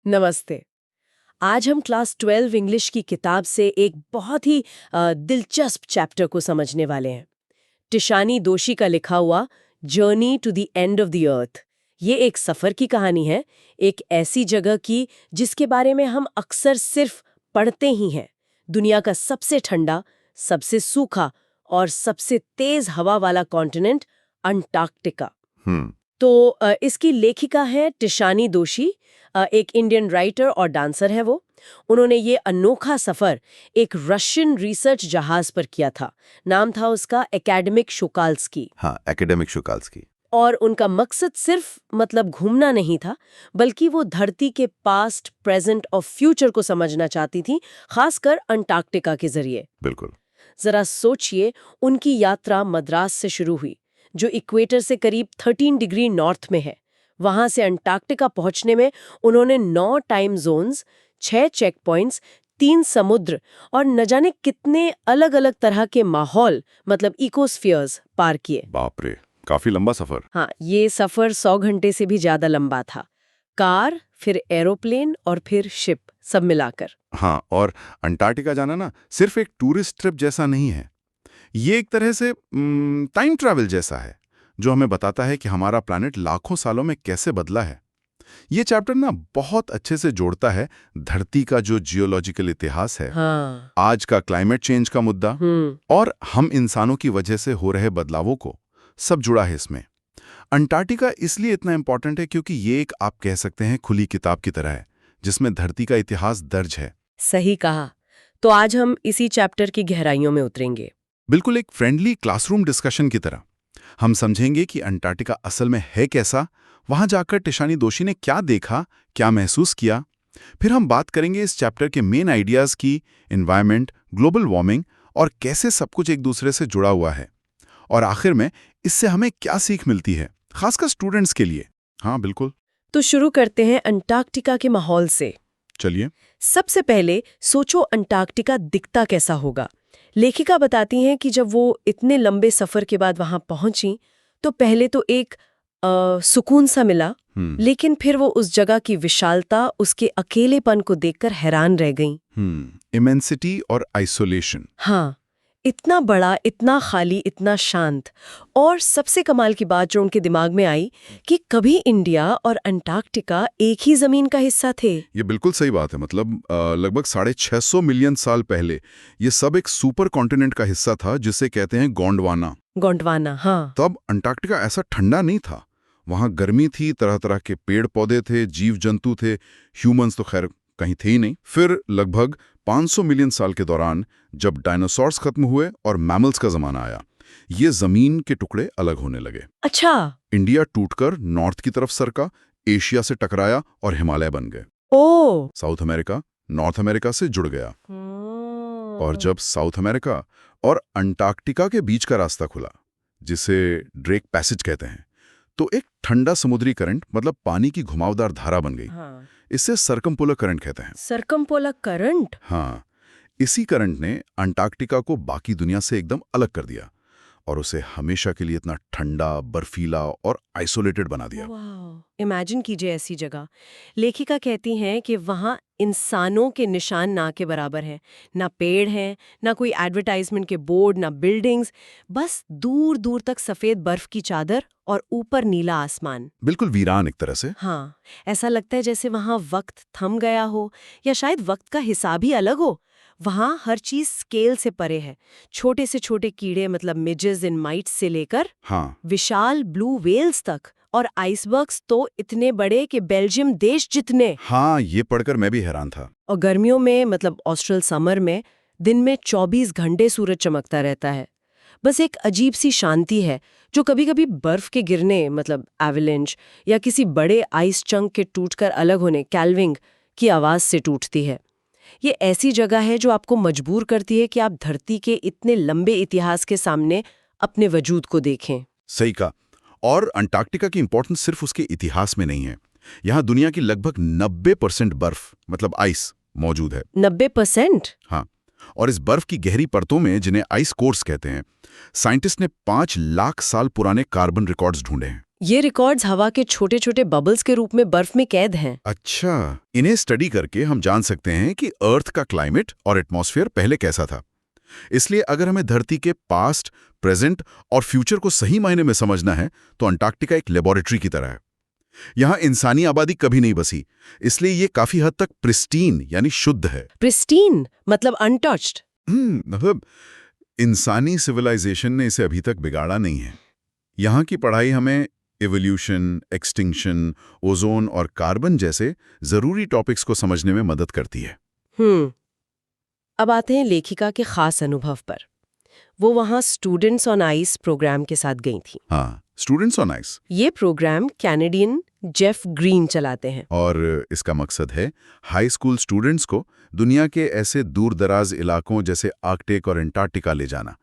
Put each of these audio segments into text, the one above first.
नमस्ते। आज हम क्लास 12 इंग्लिश की किताब से एक बहुत ही दिलचस्प चैप्टर को समझने वाले हैं। टिशानी दोशी का लिखा हुआ journey to the end of the earth. ये एक सफ़र की कहानी है, एक ऐसी जगह की जिसके बारे में हम अक्सर सिर्फ पढ़ते ही हैं। दुनिया का सबसे ठंडा, सबसे सूखा और सबसे तेज हवा वाला कॉन्टिनेंट अंटार्कटिका। तो इसकी लेखिका है टिशानी दोशी, एक इंडियन राइटर और डांसर है वो। उन्होंने ये अनोखा सफर एक रशियन रिसर्च जहाज पर किया था। नाम था उसका एकेडमिक शुकाल्स्की। हाँ, एकेडमिक शुकाल्स्की। और उनका मकसद सिर्फ घूमना नहीं था, बल्कि वो धरती के पास्ट, प्रेजेंट और फ्यूचर को समझना चाहती थी, खासकर अंटार्कटिका के जरिए। बिल्कुल। जरा सोचिए, उनकी यात्रा मद्रास से शुरू हुई, जो इक्वेटर से करीब 13 डिग्री नॉर्थ में है। वहां से अंटार्कटिका पहुंचने में उन्होंने 9 टाइम जोन्स, 6 चेक पॉइंट्स, 3 समुद्र और न जाने कितने अलग अलग तरह के माहौल इकोस्फीयर्स पार किए। बाप रे, काफी लंबा सफर। हाँ, ये सफर 100 घंटे से भी ज्यादा लंबा था। कार, फिर एरोप्लेन और फिर शिप, सब मिलाकर। हाँ, और अंटार्कटिका जाना ना सिर्फ एक टूरिस्ट ट्रिप जैसा नहीं है। ये एक तरह से टाइम ट्रैवल जैसा है, जो हमें बताता है कि हमारा प्लैनेट लाखों सालों में कैसे बदला है। ये चैप्टर ना बहुत अच्छे से जोड़ता है धरती का जो जियोलॉजिकल इतिहास है, हाँ। आज का क्लाइमेट चेंज का मुद्दा और हम इंसानों की वजह से हो रहे बदलावों को, सब जुड़ा है इसमें। अंटार्कटिका इसलिए इतना इंपॉर्टेंट है क्योंकि ये एक, आप कह सकते हैं, खुली किताब की तरह है, जिसमें धरती का इतिहास दर्ज है। सही कहा। तो आज हम इसी चैप्टर की गहराइयों में उतरेंगे। बिल्कुल एक फ्रेंडली क्लासरूम डिस्कशन की तरह। हम समझेंगे कि अंटार्कटिका असल में है कैसा, वहां जाकर टिशानी दोशी ने क्या देखा, क्या महसूस किया। फिर हम बात करेंगे इस चैप्टर के मेन आइडियाज की, एनवायरनमेंट, ग्लोबल वार्मिंग और कैसे सब कुछ एक दूसरे से जुड़ा हुआ है। और आखिर में इससे हमें क्या सीख मिलती है, खासकर स्टूडेंट्स के लिए। हाँ बिल्कुल। तो शुरू करते हैं अंटार्कटिका के माहौल से। चलिए। सबसे पहले सोचो, अंटार्कटिका दिखता कैसा होगा। लेखिका बताती हैं कि जब वो इतने लंबे सफर के बाद वहां पहुंची, तो पहले तो एक सुकून सा मिला, लेकिन फिर वो उस जगह की विशालता, उसके अकेलेपन को देखकर हैरान रह गईं। इमेंसिटी और आइसोलेशन। हाँ, इतना बड़ा, इतना खाली, इतना शांत। और सबसे कमाल की बात जो उनके दिमाग में आई कि कभी इंडिया और अंटार्कटिका एक ही जमीन का हिस्सा थे। ये बिल्कुल सही बात है। मतलब लगभग 650 मिलियन साल पहले ये सब एक सुपर कॉन्टिनेंट का हिस्सा था, जिसे कहते हैं गोंडवाना। गोंडवाना, हाँ। तब अंटार्कटिका ऐसा ठंडा नहीं था, वहां गर्मी थी, तरह तरह के पेड़ पौधे थे, जीव जंतु थे। ह्यूमंस तो खैर कहीं थे ही नहीं। फिर लगभग 500 मिलियन साल के दौरान जब डायनासोर्स खत्म हुए और मैमल्स का जमाना आया, ये जमीन के टुकड़े अलग होने लगे। अच्छा। इंडिया टूटकर नॉर्थ की तरफ सरका, एशिया से टकराया और हिमालय बन गए। ओ। साउथ अमेरिका नॉर्थ अमेरिका से जुड़ गया। और जब साउथ अमेरिका और अंटार्कटिका के बीच का रास्ता खुला, जिसे ड्रेक पैसेज कहते हैं, तो एक ठंडा समुद्री करंट, मतलब पानी की घुमावदार धारा बन गई। हाँ। इससे सर्कमपोलर करंट कहते हैं। सर्कमपोलर करंट? हाँ, इसी करंट ने अंटार्कटिका को बाकी दुनिया से एकदम अलग कर दिया और उसे हमेशा के लिए इतना ठंडा, बर्फीला और आइसोलेटेड बना दिया। इमेजिन कीजिए ऐसी जगह। लेखिका कहती हैं कि वहाँ इंसानों के निशान ना के बराबर हैं। ना पेड़ हैं, ना कोई एडवर्टाइजमेंट के बोर्ड, ना बिल्डिंग्स, बस दूर दूर तक सफेद बर्फ की चादर और ऊपर नीला आसमान। बिल्कुल वीरान एक तरह से। हाँ, ऐसा लगता है जैसे वहाँ वक्त थम गया हो, या शायद वक्त का हिसाब ही अलग हो। वहाँ हर चीज स्केल से परे है। छोटे से छोटे कीड़े, मिजेस एंड माइट्स से लेकर विशाल ब्लू व्हेल्स तक, और आइसबर्ग्स तो इतने बड़े कि बेल्जियम देश जितने। हाँ, ये पढ़कर मैं भी हैरान था। और गर्मियों में, ऑस्ट्रल समर में, दिन में 24 घंटे सूरज चमकता रहता है। बस एक अजीब सी शांति है जो कभी कभी बर्फ के गिरने, एवलेंच, या किसी बड़े आइस चंक के टूटकर अलग होने, कैल्विंग, की आवाज से टूटती है। ये ऐसी जगह है जो आपको मजबूर करती है कि आप धरती के इतने लंबे इतिहास के सामने अपने वजूद को देखें। सही कहा। और अंटार्कटिका की इंपॉर्टेंस सिर्फ उसके इतिहास में नहीं है। यहाँ दुनिया की लगभग 90% बर्फ, आइस, मौजूद है। 90%? हाँ। और इस बर्फ की गहरी परतों में, जिन्हें आइस कोर्स कहते हैं, साइंटिस्ट ने 5 लाख साल पुराने कार्बन रिकॉर्ड्स ढूंढे हैं। ये रिकॉर्ड्स हवा के छोटे छोटे बबल्स के रूप में बर्फ में कैद हैं। अच्छा, इन्हें स्टडी करके हम जान सकते हैं कि अर्थ का क्लाइमेट और एटमॉस्फेयर पहले कैसा था। इसलिए अगर हमें धरती के पास्ट, प्रेजेंट और फ्यूचर को सही मायने में समझना है तो अंटार्कटिका एक लेबोरेटरी की तरह है। यहाँ इंसानी आबादी कभी नहीं बसी, इसलिए ये काफी हद तक प्रिस्टीन यानी शुद्ध है। प्रिस्टीन मतलब अनटच्ड। मतलब इंसानी सिविलाइजेशन ने इसे अभी तक बिगाड़ा नहीं है। यहाँ की पढ़ाई हमें इवोल्यूशन, एक्सटिंक्शन, ओजोन और कार्बन जैसे जरूरी टॉपिक्स को समझने में मदद करती है। अब आते हैं लेखिका के खास अनुभव पर। वो वहाँ स्टूडेंट्स ऑन आइस प्रोग्राम के साथ गई थी। हाँ, स्टूडेंट्स ऑन आइस। ये प्रोग्राम कैनेडियन जेफ ग्रीन चलाते हैं। और इसका मकसद है हाई स्कूल स्टूडेंट्स को दुनिया के ऐसे दूर दराज इलाकों जैसे आर्कटिक और अंटार्कटिका ले जाना,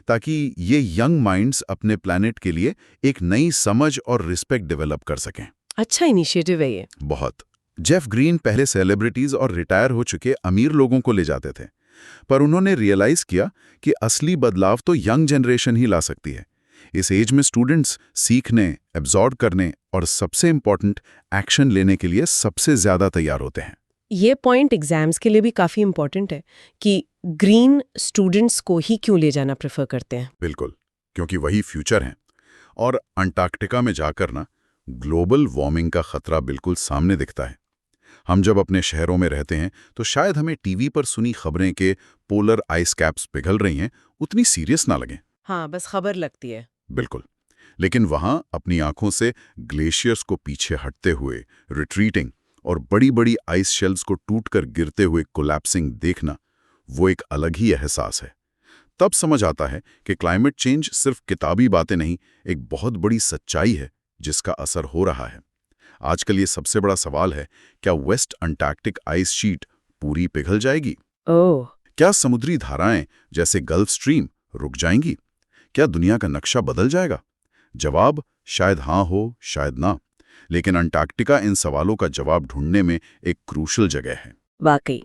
ताकि ये यंग माइंड्स अपने प्लैनेट के लिए एक नई समझ और रिस्पेक्ट डेवलप कर सकें। अच्छा इनिशिएटिव है ये। बहुत। जेफ ग्रीन पहले सेलिब्रिटीज और रिटायर हो चुके अमीर लोगों को ले जाते थे, पर उन्होंने रियलाइज किया कि असली बदलाव तो यंग जनरेशन ही ला सकती है। इस एज में स्टूडेंट्स सीखने, एब्जॉर्ब करने और सबसे इम्पोर्टेंट एक्शन लेने के लिए सबसे ज्यादा तैयार होते हैं। ये पॉइंट एग्जाम्स के लिए भी काफी इम्पोर्टेंट है कि ग्रीन स्टूडेंट्स को ही क्यों ले जाना प्रेफर करते हैं। बिल्कुल, क्योंकि वही फ्यूचर है। और अंटार्कटिका में जाकर ना ग्लोबल वार्मिंग का खतरा बिल्कुल सामने दिखता है। हम जब अपने शहरों में रहते हैं तो शायद हमें टीवी पर सुनी खबरें के पोलर आइस कैप्स पिघल रही हैं उतनी सीरियस ना लगें। हाँ, बस खबर लगती है। बिल्कुल, लेकिन वहां अपनी आंखों से ग्लेशियर्स को पीछे हटते हुए रिट्रीटिंग और बड़ी बड़ी आइस शेल्व्स को टूटकर गिरते हुए कोलैप्सिंग देखना, वो एक अलग ही एहसास है। तब समझ आता है कि क्लाइमेट चेंज सिर्फ किताबी बातें नहीं, एक बहुत बड़ी सच्चाई है जिसका असर हो रहा है। आजकल ये सबसे बड़ा सवाल है, क्या वेस्ट अंटार्कटिक आइस शीट पूरी पिघल जाएगी? ओह, क्या समुद्री धाराएं जैसे गल्फ स्ट्रीम रुक जाएंगी? क्या दुनिया का नक्शा बदल जाएगा? जवाब शायद हाँ हो, शायद ना, लेकिन अंटार्कटिका इन सवालों का जवाब ढूंढने में एक क्रूशल जगह है। वाकई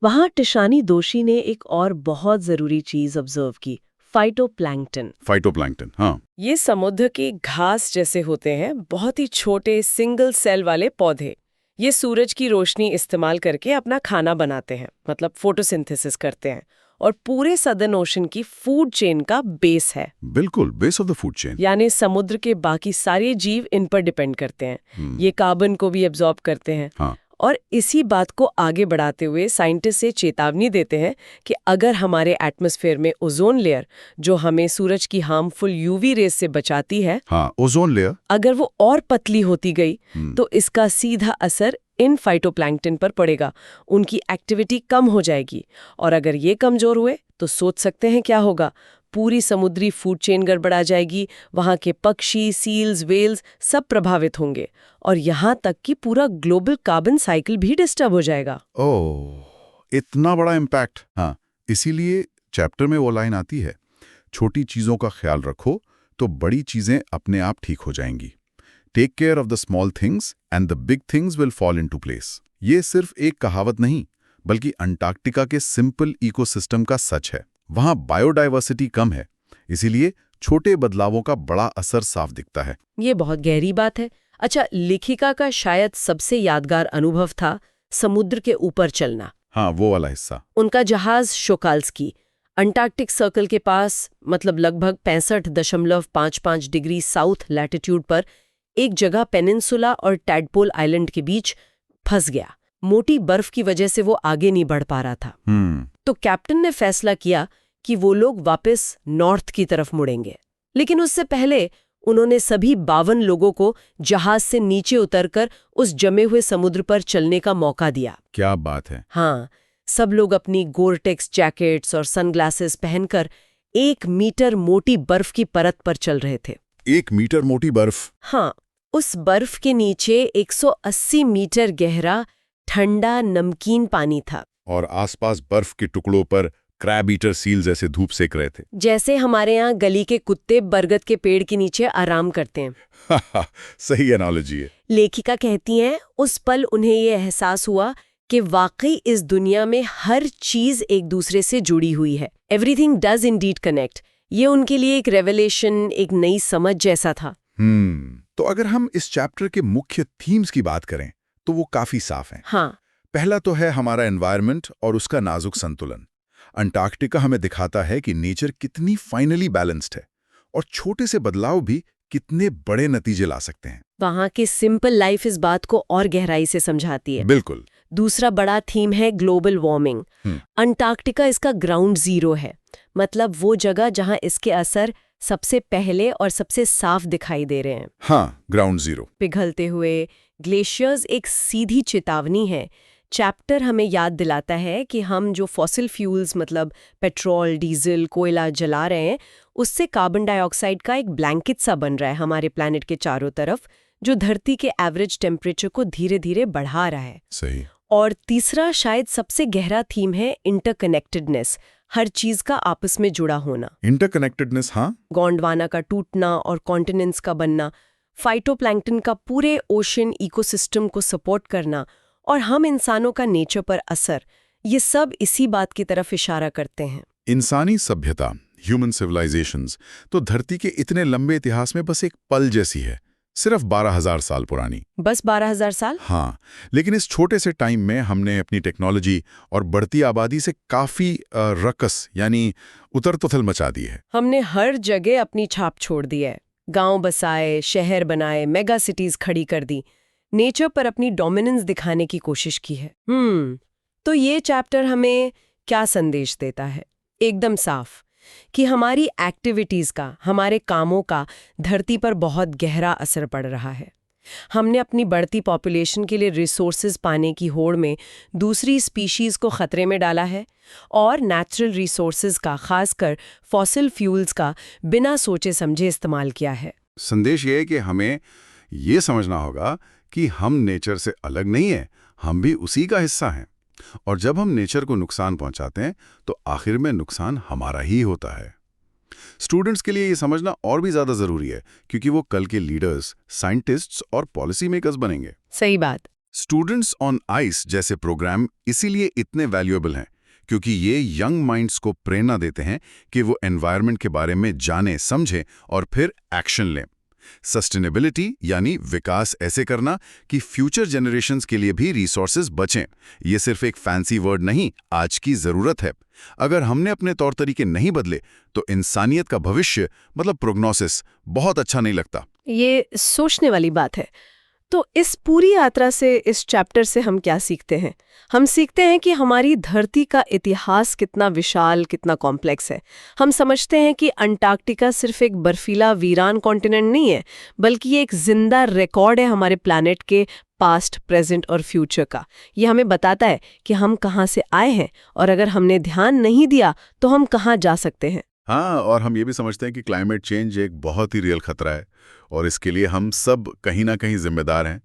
वहाँ टिशानी दोषी ने एक और बहुत जरूरी चीज ऑब्जर्व की, फाइटोप्लैंक्टन। फाइटोप्लैंक्टन, हाँ। ये समुद्र के घास जैसे होते हैं, बहुत ही छोटे सिंगल सेल वाले पौधे। ये सूरज की रोशनी इस्तेमाल करके अपना खाना बनाते हैं, मतलब फोटोसिंथेसिस करते हैं, और पूरे सदर्न ओशन की फूड चेन का बेस है। बिल्कुल, base of the food chain. यानी समुद्र के बाकी सारे जीव इन पर डिपेंड करते हैं। ये कार्बन को भी एब्जॉर्ब करते हैं। हाँ। और इसी बात को आगे बढ़ाते हुए साइंटिस्ट से चेतावनी देते हैं कि अगर हमारे एटमॉस्फेयर में ओजोन लेयर, जो हमें सूरज की हार्मफुल यूवी रेस से बचाती है, हाँ, ओजोन लेयर, अगर वो और पतली होती गई तो इसका सीधा असर इन फाइटोप्लैंक्टन पर पड़ेगा। उनकी एक्टिविटी कम हो जाएगी, और अगर ये कमजोर हुए तो सोच सकते हैं क्या होगा। पूरी समुद्री फूड चेन गड़बड़ा जाएगी, वहाँ के पक्षी, सील्स, वेल्स सब प्रभावित होंगे, और यहाँ तक कि पूरा ग्लोबल कार्बन साइकिल भी डिस्टर्ब हो जाएगा। ओह, इतना बड़ा इम्पैक्ट। हाँ, इसीलिए चैप्टर में वो लाइन आती है, छोटी चीजों का ख्याल रखो तो बड़ी चीजें अपने आप ठीक हो जाएंगी। Take care of the small things and the big things will fall into place. ये सिर्फ एक कहावत नहीं, बल्कि अंटार्कटिका के सिंपल इकोसिस्टम का सच है। वहाँ बायोडाइवर्सिटी कम है, इसीलिए छोटे बदलावों का बड़ा असर साफ दिखता है। ये बहुत गहरी बात है। अच्छा, लेखिका का शायद सबसे यादगार अनुभव था समुद्र के ऊपर चलना। हाँ, वो वाला हिस्सा। उनका जहाज शोकाल्स्की अंटार्कटिक सर्कल के पास, मतलब लगभग 65.55 डिग्री साउथ लैटिट्यूड पर एक जगह पेनिनसुला और टैडपोल आइलैंड के बीच फंस गया। मोटी बर्फ की वजह से वो आगे नहीं बढ़ पा रहा था। तो कैप्टन ने फैसला किया कि वो लोग वापस नॉर्थ की तरफ मुड़ेंगे, लेकिन उससे पहले उन्होंने सभी 52 लोगों को जहाज से नीचे उतरकर उस जमे हुए समुद्र पर चलने का मौका दिया। क्या बात है। हाँ, सब लोग अपनी गोरटेक्स जैकेट्स और सनग्लासेस पहनकर 1 मीटर मोटी बर्फ की परत पर चल रहे थे। 1 मीटर मोटी बर्फ? हाँ, उस बर्फ के नीचे 180 मीटर गहरा ठंडा नमकीन पानी था, और आसपास बर्फ के टुकड़ों पर क्रैब ईटर सील जैसे धूप सेक रहे थे। जैसे हमारे यहाँ गली के कुत्ते बरगद के पेड़ के नीचे आराम करते हैं। सही एनालॉजी है। लेखिका कहती हैं, उस पल उन्हें ये एहसास हुआ कि वाकई इस दुनिया में हर चीज एक दूसरे से जुड़ी हुई है। Everything does Indeed connect. ये उनके लिए एक रेवलेशन, एक नई समझ जैसा था। तो अगर हम इस चैप्टर के मुख्य थीम्स की बात करें तो वो काफी साफ हैं। हाँ, पहला तो है हमारा एनवायरनमेंट और उसका नाजुक संतुलन। अंटार्कटिका हमें दिखाता है कि नेचर कितनी फाइनली बैलेंस्ड है और छोटे से बदलाव भी कितने बड़े नतीजे ला सकते हैं। वहाँ की सिंपल लाइफ इस बात को और गहराई से समझाती है। बिल्कुल। दूसरा बड़ा थीम है ग्लोबल वार्मिंग। अंटार्कटिका इसका ग्राउंड जीरो है, मतलब वो जगह जहाँ इसके असर सबसे पहले और सबसे साफ दिखाई दे रहे हैं। हाँ, ग्राउंड जीरो। पिघलते हुए ग्लेशियर्स एक सीधी चेतावनी है। चैप्टर हमें याद दिलाता है कि हम जो फॉसिल फ्यूल्स मतलब पेट्रोल, डीजल, कोयला जला रहे हैं, उससे कार्बन डाइऑक्साइड का एक ब्लैंकेट सा बन रहा है हमारे प्लैनेट के चारों तरफ, जो धरती के एवरेज टेम्परेचर को धीरे धीरे बढ़ा रहा है। सही। और तीसरा शायद सबसे गहरा थीम है इंटरकनेक्टेडनेस, हर चीज का आपस में जुड़ा होना। इंटरकनेक्टेडनेस, हाँ। गोंडवाना का टूटना और कॉन्टिनेंट्स का बनना, फाइटोप्लैंक्टन का पूरे ओशन इकोसिस्टम को सपोर्ट करना और हम इंसानों का नेचर पर असर, ये सब इसी बात की तरफ इशारा करते हैं। इंसानी सभ्यता, ह्यूमन सिविलाइजेशंस, तो धरती के इतने लंबे इतिहास में बस एक पल जैसी है, सिर्फ 12,000 साल पुरानी। बस 12,000 साल? हाँ, लेकिन इस छोटे से टाइम में हमने अपनी टेक्नोलॉजी और बढ़ती आबादी से काफी रकस यानी उतर-पुथल मचा दी है। हमने हर जगह अपनी छाप छोड़ दी है। गांव बसाए, शहर बनाए, मेगा सिटीज खड़ी कर दी, नेचर पर अपनी डोमिनेंस दिखाने की कोशिश की है। तो ये चैप्टर हमें क्या संदेश देता है? एकदम साफ कि हमारी एक्टिविटीज का, हमारे कामों का धरती पर बहुत गहरा असर पड़ रहा है। हमने अपनी बढ़ती पॉपुलेशन के लिए रिसोर्सेज पाने की होड़ में दूसरी स्पीशीज को खतरे में डाला है और नेचुरल रिसोर्सेज का, खासकर फॉसिल फ्यूल्स का, बिना सोचे समझे इस्तेमाल किया है। संदेश ये है कि हमें ये समझना होगा कि हम नेचर से अलग नहीं हैं, हम भी उसी का हिस्सा हैं। और जब हम नेचर को नुकसान पहुंचाते हैं तो आखिर में नुकसान हमारा ही होता है। स्टूडेंट्स के लिए ये समझना और भी ज्यादा जरूरी है क्योंकि वो कल के लीडर्स, साइंटिस्ट्स और पॉलिसी मेकर्स बनेंगे। सही बात। स्टूडेंट्स ऑन आइस जैसे प्रोग्राम इसीलिए इतने वैल्यूएबल हैं क्योंकि ये यंग माइंड्स को प्रेरणा देते हैं कि वो एनवायरनमेंट के बारे में जानें, समझें और फिर एक्शन लें। सस्टेनेबिलिटी यानी विकास ऐसे करना कि फ्यूचर जनरेशंस के लिए भी रिसोर्सेज बचें, ये सिर्फ एक फैंसी वर्ड नहीं, आज की जरूरत है। अगर हमने अपने तौर तरीके नहीं बदले तो इंसानियत का भविष्य मतलब प्रोग्नोसिस बहुत अच्छा नहीं लगता। ये सोचने वाली बात है। तो इस पूरी यात्रा से, इस चैप्टर से हम क्या सीखते हैं? हम सीखते हैं कि हमारी धरती का इतिहास कितना विशाल, कितना कॉम्प्लेक्स है। हम समझते हैं कि अंटार्कटिका सिर्फ एक बर्फीला वीरान कॉन्टिनेंट नहीं है, बल्कि ये एक जिंदा रिकॉर्ड है हमारे प्लैनेट के पास्ट, प्रेजेंट और फ्यूचर का। ये हमें बताता है कि हम कहाँ से आए हैं और अगर हमने ध्यान नहीं दिया तो हम कहाँ जा सकते हैं। हाँ, और हम ये भी समझते हैं कि क्लाइमेट चेंज एक बहुत ही रियल खतरा है और इसके लिए हम सब कहीं ना कहीं जिम्मेदार हैं।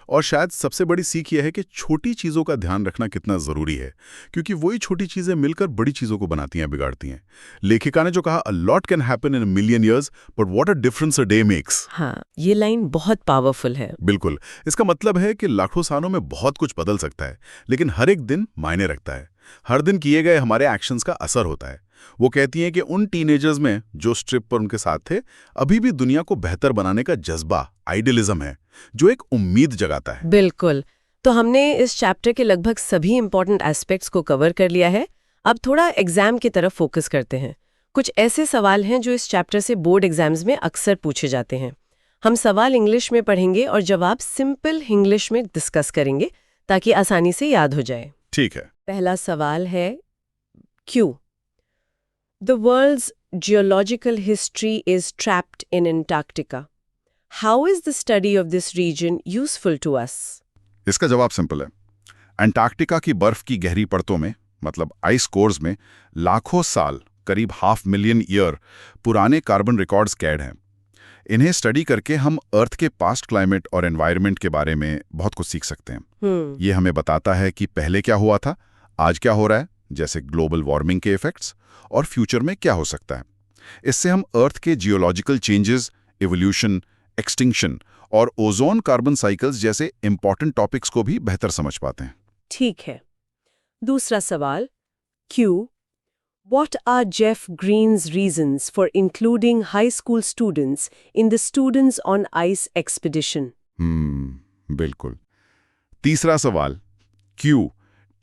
और शायद सबसे बड़ी सीख यह है कि छोटी चीज़ों का ध्यान रखना कितना ज़रूरी है क्योंकि वही छोटी चीज़ें मिलकर बड़ी चीज़ों को बनाती हैं, बिगाड़ती हैं। लेखिका ने जो कहा, a lot can happen in a million years but what a difference a day makes. हाँ, ये लाइन बहुत पावरफुल है। बिल्कुल, इसका मतलब है कि लाखों सालों में बहुत कुछ बदल सकता है लेकिन हर एक दिन मायने रखता है। हर दिन किए गए हमारे एक्शंस का असर होता है। वो कहती हैं कि उन टीनेजर्स में जो इस ट्रिप पर उनके साथ थे, अभी भी दुनिया को बेहतर बनाने का जज्बा, आइडियलिज्म है जो एक उम्मीद जगाता है। बिल्कुल। तो हमने इस चैप्टर के लगभग सभी इंपॉर्टेंट एस्पेक्ट्स को कवर कर लिया है। अब थोड़ा एग्जाम की तरफ फोकस करते हैं। कुछ ऐसे सवाल हैं जो इस चैप्टर से बोर्ड एग्जाम्स में अक्सर पूछे जाते हैं। हम सवाल इंग्लिश में पढ़ेंगे और जवाब सिंपल इंग्लिश में डिस्कस करेंगे ताकि आसानी से याद हो जाए। ठीक है। पहला सवाल है, क्यों? The world's geological history is trapped in Antarctica. How is the study of this region useful to us? इसका जवाब सिंपल है। अंटार्कटिका की बर्फ की गहरी परतों में, मतलब आइस कोर्स में, लाखों साल, करीब 500,000 ईयर पुराने कार्बन रिकॉर्ड्स कैद हैं। इन्हें स्टडी करके हम अर्थ के पास्ट क्लाइमेट और एनवायरनमेंट के बारे में बहुत कुछ सीख सकते हैं। ये हमें बताता है कि पहले क्या हुआ था, आज क्या हो रहा है, जैसे ग्लोबल वार्मिंग के इफेक्ट्स, और फ्यूचर में क्या हो सकता है। इससे हम अर्थ के जियोलॉजिकल चेंजेस, इवोल्यूशन, एक्सटिंक्शन और ओजोन कार्बन साइकिल्स जैसे इंपॉर्टेंट टॉपिक्स को भी बेहतर समझ पाते हैं। ठीक है। दूसरा सवाल, क्यों? What are Jeff Green's reasons for including high school students in the Students on Ice expedition? बिल्कुल। तीसरा सवाल, क्यों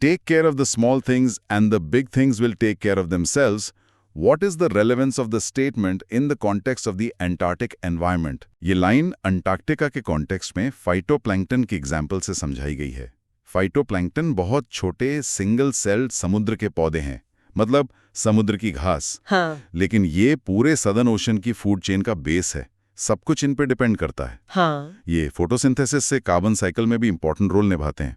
take care of the small things and the big things will take care of themselves? What is the relevance of the statement in the context of the Antarctic environment? ये line Antarctica के context में phytoplankton के example से समझाई गई है। Phytoplankton बहुत छोटे सिंगल सेल्ड समुद्र के पौधे हैं, मतलब समुद्र की घास। हाँ। लेकिन ये पूरे सदर्न ओशन की फूड चेन का बेस है, सब कुछ इन पे डिपेंड करता है। हाँ। ये फोटोसिंथेसिस से कार्बन साइकिल में भी इंपॉर्टेंट रोल निभाते हैं।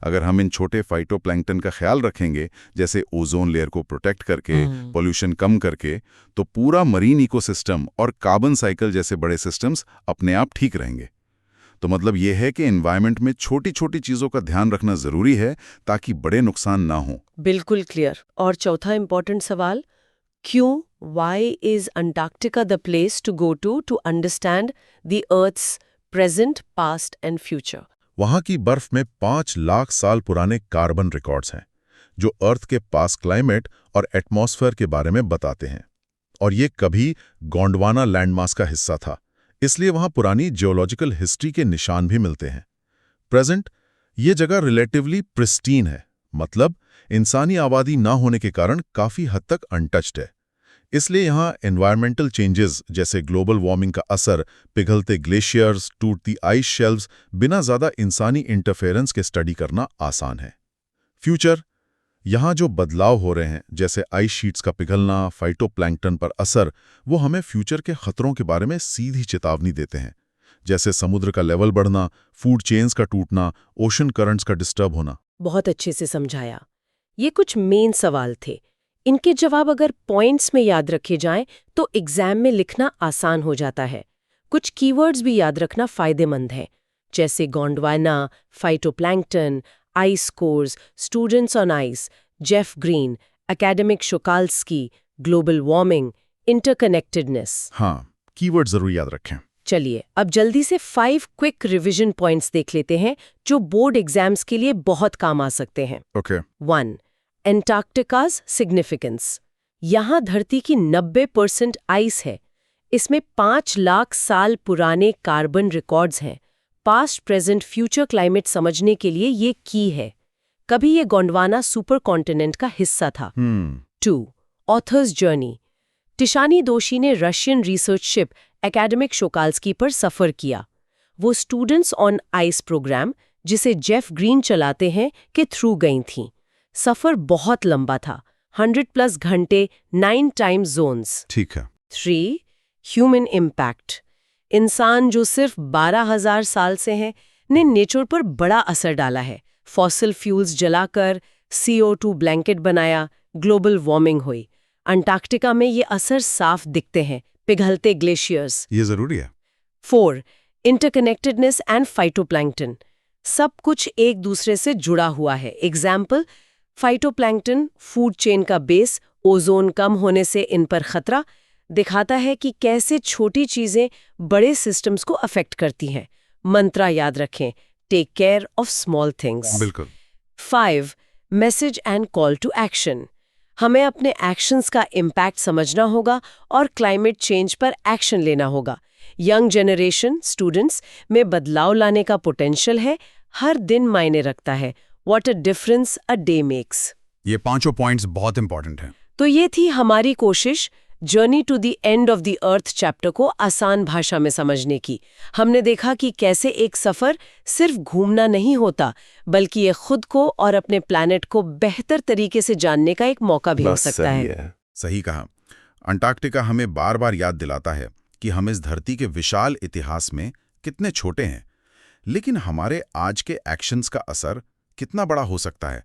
अगर हम इन छोटे फाइटोप्लैंक्टन का ख्याल रखेंगे, जैसे ओजोन लेयर को प्रोटेक्ट करके, पोल्यूशन कम करके, तो पूरा मरीन इकोसिस्टम और कार्बन साइकिल जैसे बड़े सिस्टम्स अपने आप ठीक रहेंगे। तो मतलब ये है कि एनवायरनमेंट में छोटी छोटी चीजों का ध्यान रखना जरूरी है ताकि बड़े नुकसान ना हो। बिल्कुल क्लियर। और चौथा इंपॉर्टेंट सवाल, क्यों, why is Antarctica the place to go to understand the Earth's present, past and future? वहां की बर्फ में 5 लाख साल पुराने कार्बन रिकॉर्ड्स हैं, जो अर्थ के पास क्लाइमेट और एटमॉस्फेयर के बारे में बताते हैं। और ये कभी गोंडवाना लैंडमास का हिस्सा था, इसलिए वहां पुरानी जियोलॉजिकल हिस्ट्री के निशान भी मिलते हैं। प्रेजेंट, ये जगह रिलेटिवली प्रिस्टीन है, मतलब इंसानी आबादी ना होने के कारण काफी हद तक अनटच्ड है। इसलिए यहाँ एनवायरमेंटल चेंजेस जैसे ग्लोबल वार्मिंग का असर, पिघलते ग्लेशियर्स, टूटती आइस शेल्व्स, बिना ज़्यादा इंसानी इंटरफेरेंस के स्टडी करना आसान है। फ्यूचर, यहाँ जो बदलाव हो रहे हैं, जैसे आइस शीट्स का पिघलना, फाइटोप्लैंक्टन पर असर, वो हमें फ्यूचर के खतरों के बारे में सीधी चेतावनी देते हैं, जैसे समुद्र का लेवल बढ़ना, फूड चेन्स का टूटना, ओशन करंट्स का डिस्टर्ब होना। बहुत अच्छे से समझाया। ये कुछ मेन सवाल थे। इनके जवाब अगर पॉइंट्स में याद रखे जाएं तो एग्जाम में लिखना आसान हो जाता है। कुछ कीवर्ड्स भी याद रखना फायदेमंद है, जैसे Gondwana, phytoplankton, ice cores, students on ice, Jeff Green, academic Shokalskiy, global warming, interconnectedness. हाँ, कीवर्ड जरूर याद रखें। चलिए अब जल्दी से 5 क्विक रिवीजन पॉइंट्स देख लेते हैं जो बोर्ड एग्जाम्स के लिए बहुत काम आ सकते हैं। ओके। 1. एंटार्क्टिका's सिग्निफिकेंस। यहाँ धरती की 90% आइस है। इसमें 5 लाख साल पुराने कार्बन रिकॉर्ड्स हैं। पास्ट, प्रेजेंट, फ्यूचर क्लाइमेट समझने के लिए ये की है। कभी ये गोंडवाना सुपर कॉन्टिनेंट का हिस्सा था। 2. Authors journey. टिशानी दोशी ने रशियन रिसर्च शिप एकेडमिक शोकाल्स्की पर सफर किया। वो स्टूडेंट्स ऑन आइस प्रोग्राम, जिसे जेफ ग्रीन चलाते हैं, के थ्रू गई थीं। सफर बहुत लंबा था, 100+ घंटे, 9 टाइम जोन्स। ठीक है। 3. Human impact. इंसान जो सिर्फ 12,000 साल से हैं, ने नेचर पर बड़ा असर डाला है। फॉसिल फ्यूल्स जलाकर CO2 ब्लैंकेट बनाया, ग्लोबल वार्मिंग हुई। अंटार्कटिका में ये असर साफ दिखते हैं, पिघलते ग्लेशियर्स। ये जरूरी है। 4. Interconnectedness and phytoplankton. सब कुछ एक दूसरे से जुड़ा हुआ है। एग्जाम्पल, फाइटोप्लैंक्टन फूड चेन का बेस, ओजोन कम होने से इन पर खतरा, दिखाता है कि कैसे छोटी चीजें बड़े सिस्टम्स को अफेक्ट करती हैं। मंत्रा याद रखें, take care of small things. बिल्कुल। 5. Message and call to action. हमें अपने एक्शंस का इम्पैक्ट समझना होगा और क्लाइमेट चेंज पर एक्शन लेना होगा। यंग जनरेशन, स्टूडेंट्स में बदलाव लाने का पोटेंशियल है, हर दिन मायने रखता है। What a difference a day makes। ये 5 पॉइंट्स बहुत इंपॉर्टेंट हैं। तो ये थी हमारी कोशिश journey to the end of the earth chapter को आसान भाषा में समझने की। हमने देखा कि कैसे एक सफर सिर्फ घूमना नहीं होता, बल्कि ये खुद को और अपने प्लैनेट को बेहतर तरीके से जानने का एक मौका भी हो सकता है। सही कहा। अंटार्कटिका हमें बार बार याद दिलाता है कि हम इस धरती के विशाल इतिहास में कितने छोटे हैं, लेकिन हमारे आज के एक्शंस का असर कितना बड़ा हो सकता है।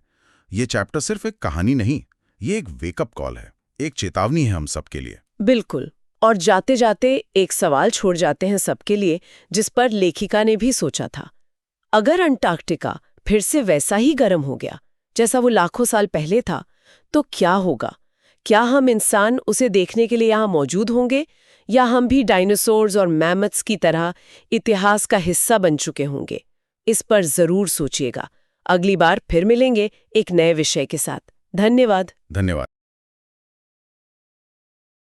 ये चैप्टर सिर्फ एक कहानी नहीं, ये एक वेकअप कॉल है, एक चेतावनी है हम सबके लिए। बिल्कुल। और जाते जाते एक सवाल छोड़ जाते हैं सबके लिए, जिस पर लेखिका ने भी सोचा था। अगर अंटार्कटिका फिर से वैसा ही गर्म हो गया जैसा वो लाखों साल पहले था, तो क्या होगा? क्या हम इंसान उसे देखने के लिए यहाँ मौजूद होंगे, या हम भी डायनासोर्स और मैमथ्स की तरह इतिहास का हिस्सा बन चुके होंगे? इस पर जरूर सोचिएगा। अगली बार फिर मिलेंगे एक नए विषय के साथ। धन्यवाद। धन्यवाद।